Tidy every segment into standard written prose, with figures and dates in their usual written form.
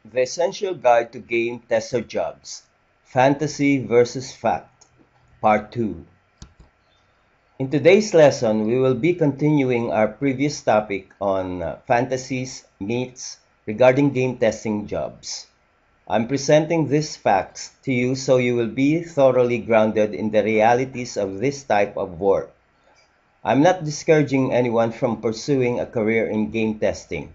The Essential Guide to Game Tester Jobs: Fantasy versus Fact, Part 2. In today's lesson, we will be continuing our previous topic on fantasies, myths regarding game testing jobs. I'm presenting these facts to you so you will be thoroughly grounded in the realities of this type of work. I'm not discouraging anyone from pursuing a career in game testing.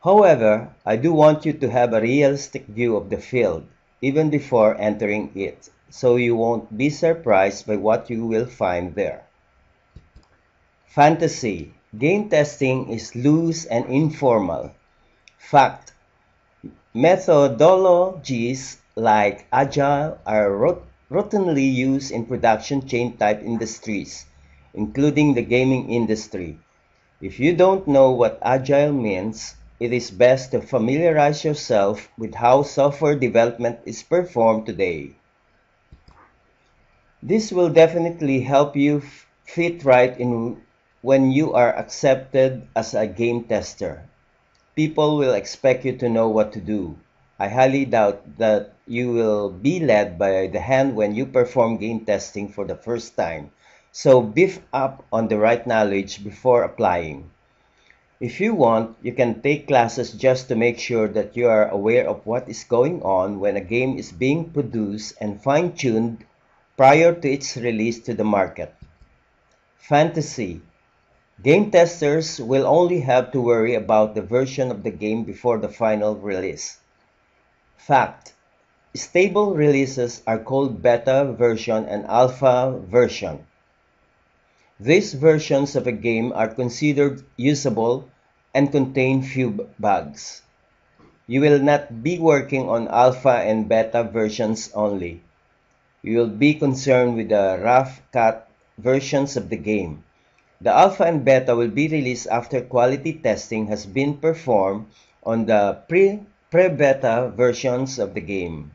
However, I do want you to have a realistic view of the field, even before entering it, so you won't be surprised by what you will find there. Fantasy. Game testing is loose and informal. Fact. Methodologies like Agile are routinely used in production chain type industries, including the gaming industry. If you don't know what Agile means, it is best to familiarize yourself with how software development is performed today. This will definitely help you fit right in when you are accepted as a game tester. People will expect you to know what to do. I highly doubt that you will be led by the hand when you perform game testing for the first time, so beef up on the right knowledge before applying. If you want, you can take classes just to make sure that you are aware of what is going on when a game is being produced and fine-tuned prior to its release to the market. Fantasy. Game testers will only have to worry about the version of the game before the final release. Fact. Stable releases are called beta version and alpha version. These versions of a game are considered usable and contain few bugs. You will not be working on alpha and beta versions only. You will be concerned with the rough cut versions of the game. The alpha and beta will be released after quality testing has been performed on the pre-beta versions of the game.